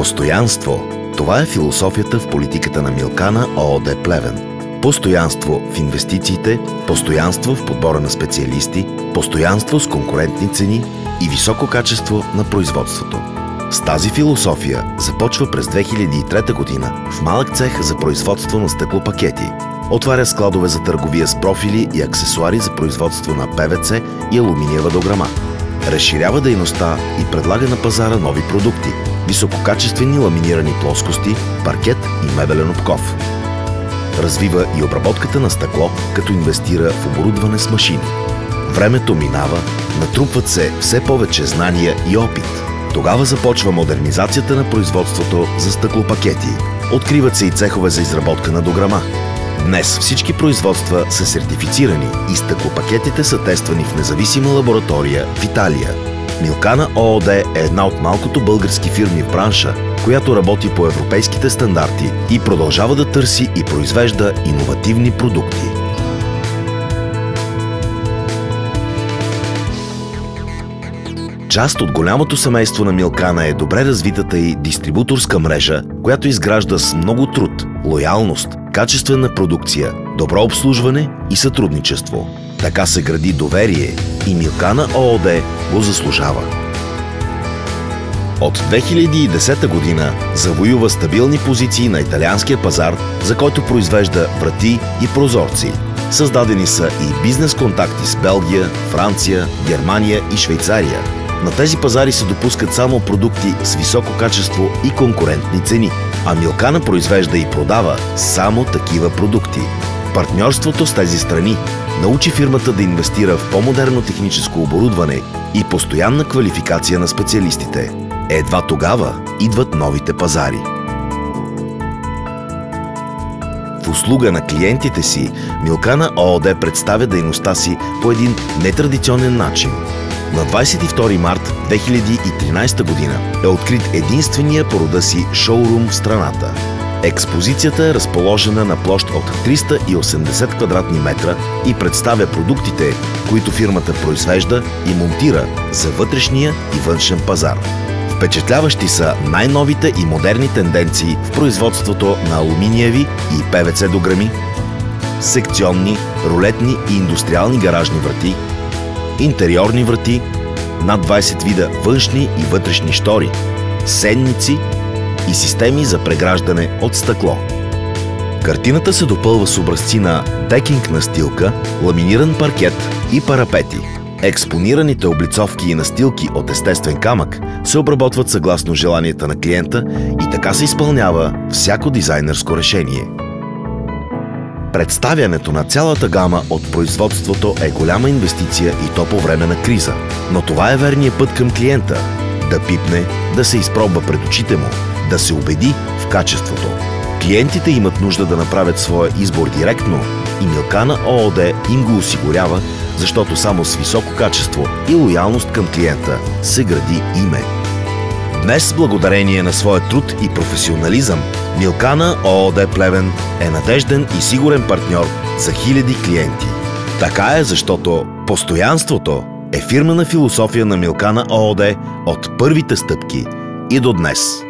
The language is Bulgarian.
Постоянство – това е философията в политиката на Милкана ООД Плевен. Постоянство в инвестициите, постоянство в подбора на специалисти, постоянство с конкурентни цени и високо качество на производството. С тази философия започва през 2003 година в малък цех за производство на стъклопакети. Отваря складове за търговия с профили и аксесуари за производство на ПВЦ и алуминиева дограма. Разширява дейността и предлага на пазара нови продукти – висококачествени ламинирани плоскости, паркет и мебелен обков. Развива и обработката на стъкло, като инвестира в оборудване с машини. Времето минава, натрупват се все повече знания и опит. Тогава започва модернизацията на производството за стъклопакети. Откриват се и цехове за изработка на дограма. Днес всички производства са сертифицирани и стъклопакетите са тествани в независима лаборатория в Италия. Милкана ООД е една от малкото български фирми в бранша, която работи по европейските стандарти и продължава да търси и произвежда иновативни продукти. Част от голямото семейство на Милкана е добре развитата и дистрибуторска мрежа, която изгражда с много труд, лоялност, качествена продукция, добро обслужване и сътрудничество. Така се гради доверие и Милкана ООД го заслужава. От 2010 година завоюва стабилни позиции на италианския пазар, за който произвежда врати и прозорци. Създадени са и бизнес контакти с Белгия, Франция, Германия и Швейцария. На тези пазари се допускат само продукти с високо качество и конкурентни цени, а Милкана произвежда и продава само такива продукти. Партньорството с тези страни научи фирмата да инвестира в по-модерно техническо оборудване и постоянна квалификация на специалистите. Едва тогава идват новите пазари. В услуга на клиентите си, Милкана ООД представя дейността си по един нетрадиционен начин. На 22 март 2013 година е открит единствения по рода си шоурум в страната. Експозицията е разположена на площ от 380 квадратни метра и представя продуктите, които фирмата произвежда и монтира за вътрешния и външен пазар. Впечатляващи са най-новите и модерни тенденции в производството на алуминиеви и ПВЦ дограми, секционни, рулетни и индустриални гаражни врати, интериорни врати, над 20 вида външни и вътрешни щори, сенници и системи за преграждане от стъкло. Картината се допълва с образци на декинг настилка, ламиниран паркет и парапети. Експонираните облицовки и настилки от естествен камък се обработват съгласно желанията на клиента и така се изпълнява всяко дизайнерско решение. Представянето на цялата гама от производството е голяма инвестиция и то по време на криза. Но това е верният път към клиента – да пипне, да се изпробва пред очите му, да се убеди в качеството. Клиентите имат нужда да направят своя избор директно и Милкана ООД им го осигурява, защото само с високо качество и лоялност към клиента се гради име. Днес, благодарение на своя труд и професионализъм, Милкана ООД Плевен е надежден и сигурен партньор за хиляди клиенти. Така е, защото постоянството е фирмена философия на Милкана ООД от първите стъпки и до днес.